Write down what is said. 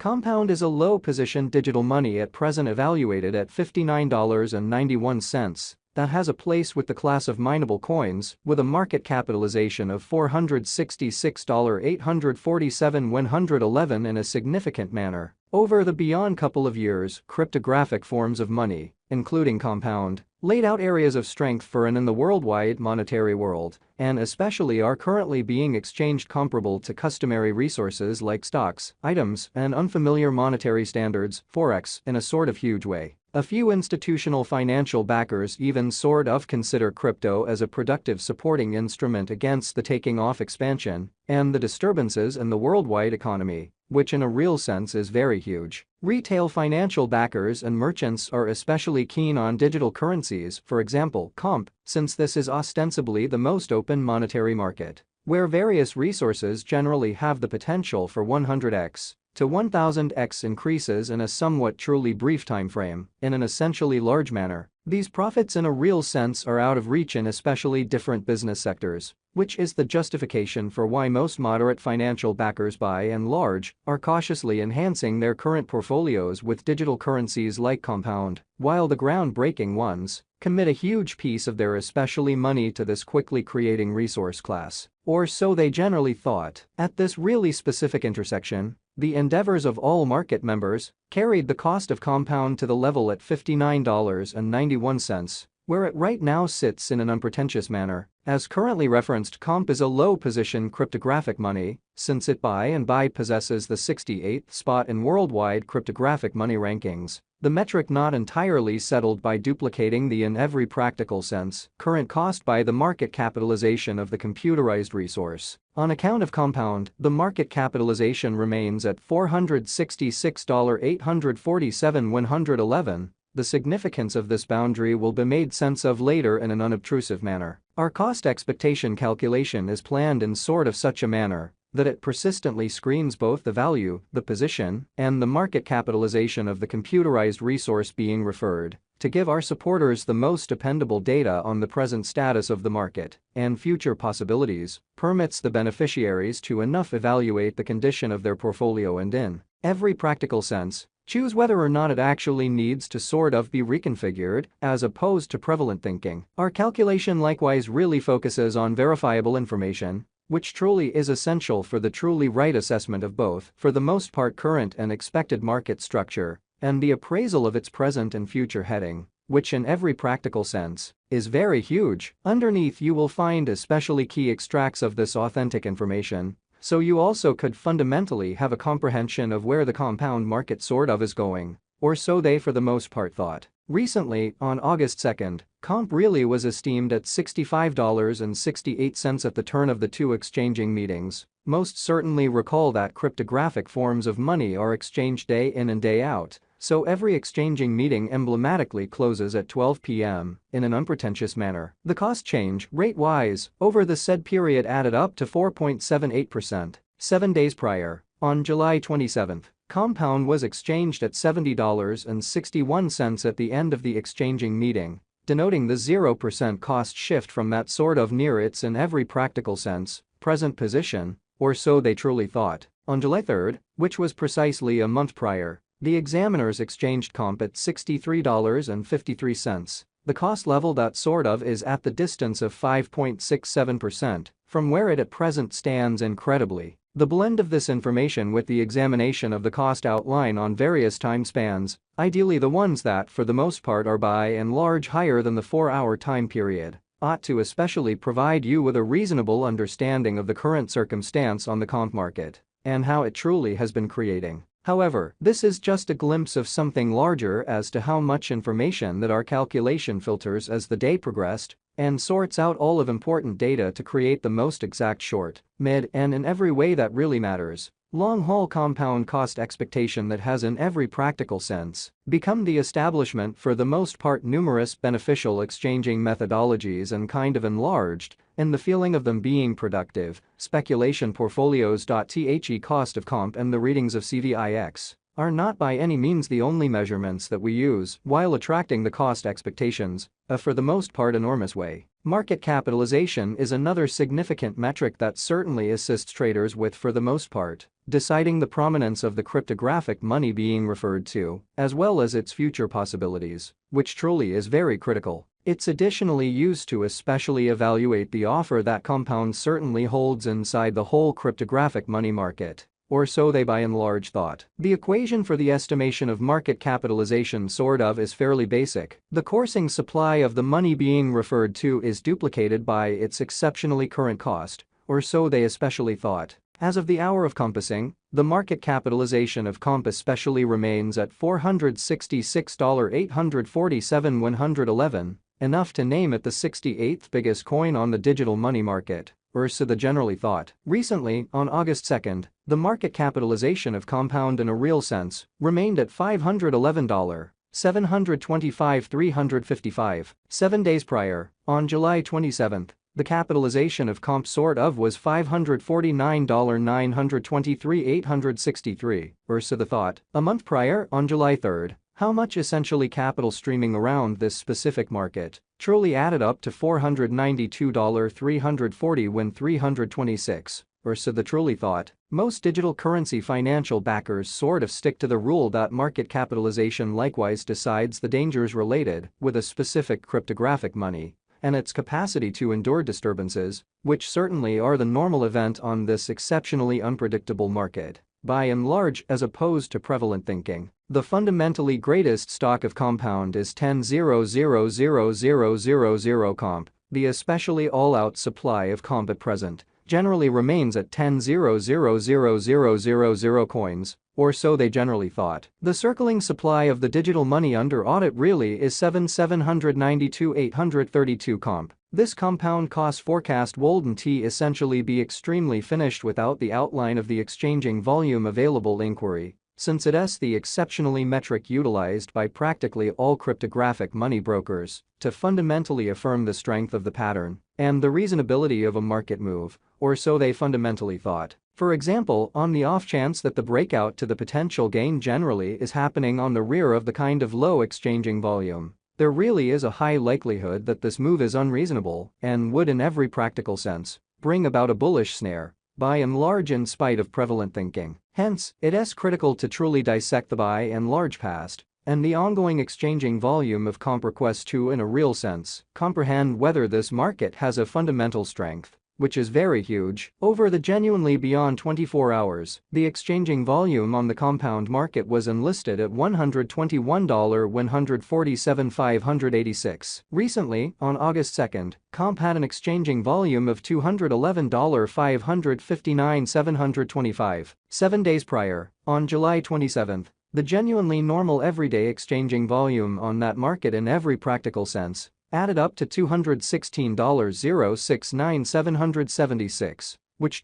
Compound is a low-position digital money at present evaluated at $59.91 that has a place with the class of mineable coins with a market capitalization of $466,847,111 in a significant manner. Over the beyond couple of years, cryptographic forms of money, including compound, laid out areas of strength for and in the worldwide monetary world, and especially are currently being exchanged comparable to customary resources like stocks, items, and unfamiliar monetary standards, forex, in a sort of huge way. A few institutional financial backers even sort of consider crypto as a productive supporting instrument against the taking off expansion and the disturbances in the worldwide economy, which in a real sense is very huge. Retail financial backers and merchants are especially keen on digital currencies, for example, comp, since this is ostensibly the most open monetary market, where various resources generally have the potential for 100x to 1000x increases in a somewhat truly brief time frame, in an essentially large manner. These profits in a real sense are out of reach in especially different business sectors, which is the justification for why most moderate financial backers by and large are cautiously enhancing their current portfolios with digital currencies like compound, while the groundbreaking ones commit a huge piece of their especially money to this quickly creating resource class, or so they generally thought. At this really specific intersection, the endeavors of all market members carried the cost of compound to the level at $59.91, where it right now sits in an unpretentious manner. As currently referenced, comp is a low-position cryptographic money, since it by and by possesses the 68th spot in worldwide cryptographic money rankings, the metric not entirely settled by duplicating the in every practical sense current cost by the market capitalization of the computerized resource. On account of compound, the market capitalization remains at $466,847,111. The significance of this boundary will be made sense of later in an unobtrusive manner. Our cost expectation calculation is planned in sort of such a manner that it persistently screens both the value, the position, and the market capitalization of the computerized resource being referred to give our supporters the most dependable data on the present status of the market and future possibilities, permits the beneficiaries to enough evaluate the condition of their portfolio and in every practical sense, choose whether or not it actually needs to sort of be reconfigured, as opposed to prevalent thinking. Our calculation likewise really focuses on verifiable information, which truly is essential for the truly right assessment of both, for the most part, current and expected market structure, and the appraisal of its present and future heading, which in every practical sense is very huge. Underneath you will find especially key extracts of this authentic information, so you also could fundamentally have a comprehension of where the compound market sort of is going, or so they for the most part thought. Recently, on August 2nd, comp really was esteemed at $65.68 at the turn of the two exchanging meetings. Most certainly recall that cryptographic forms of money are exchanged day in and day out, so every exchanging meeting emblematically closes at 12 p.m. in an unpretentious manner. The cost change, rate-wise, over the said period added up to 4.78%. 7 days prior, on July 27, compound was exchanged at $70.61 at the end of the exchanging meeting, denoting the 0% cost shift from that sort of near its in every practical sense present position, or so they truly thought. On July 3, which was precisely a month prior, the examiners exchanged comp at $63.53. The cost level that sort of is at the distance of 5.67% from where it at present stands. Incredibly, the blend of this information with the examination of the cost outline on various time spans, ideally the ones that for the most part are by and large higher than the 4-hour time period, ought to especially provide you with a reasonable understanding of the current circumstance on the comp market and how it truly has been creating. However, this is just a glimpse of something larger as to how much information that our calculation filters as the day progressed and sorts out all of important data to create the most exact short, mid, and in every way that really matters, long-haul compound cost expectation that has in every practical sense become the establishment for the most part numerous beneficial exchanging methodologies and kind of enlarged in the feeling of them being productive. Speculation portfolios. The cost of comp and the readings of CVIX are not by any means the only measurements that we use while attracting the cost expectations, for the most part enormous way. Market capitalization is another significant metric that certainly assists traders with, for the most part, deciding the prominence of the cryptographic money being referred to, as well as its future possibilities, which truly is very critical. It's additionally used to especially evaluate the offer that Compound certainly holds inside the whole cryptographic money market. Or so they by and large thought. The equation for the estimation of market capitalization is fairly basic. The coursing supply of the money being referred to is duplicated by its exceptionally current cost, or so they especially thought. As of the hour of compassing, the market capitalization of Comp especially remains at $466,847,111, enough to name it the 68th biggest coin on the digital money market. Or so the generally thought. Recently, on August 2nd, the market capitalization of Compound in a real sense remained at $511,725,355. 7 days prior, on July 27th, the capitalization of Comp was $549,923,863. Or so the thought. A month prior, on July 3rd, how much essentially capital streaming around this specific market truly added up to $492,340 when 326, or so the truly thought. Most digital currency financial backers stick to the rule that market capitalization likewise decides the dangers related with a specific cryptographic money and its capacity to endure disturbances, which certainly are the normal event on this exceptionally unpredictable market. By and large, as opposed to prevalent thinking, the fundamentally greatest stock of Compound is 10,000,000 Comp. The especially all-out supply of Comp at present generally remains at 10,000,000 coins, or so they generally thought. The circling supply of the digital money under audit really is 7,792,832 Comp. This Compound cost forecast wouldn't essentially be extremely finished without the outline of the exchanging volume available inquiry, since it's the exceptionally metric utilized by practically all cryptographic money brokers to fundamentally affirm the strength of the pattern and the reasonability of a market move, or so they fundamentally thought. For example, on the off chance that the breakout to the potential gain generally is happening on the rear of the kind of low exchanging volume, there really is a high likelihood that this move is unreasonable and would in every practical sense bring about a bullish snare, by and large in spite of prevalent thinking. Hence, it's critical to truly dissect the by and large past and the ongoing exchanging volume of Comp requests to, in a real sense, comprehend whether this market has a fundamental strength, which is very huge. Over the genuinely beyond 24 hours, the exchanging volume on the Compound market was enlisted at $121,147,586. Recently, on August 2nd, Comp had an exchanging volume of $211,559,725. 7 days prior, on July 27th, the genuinely normal everyday exchanging volume on that market in every practical sense added up to $216,069,776, which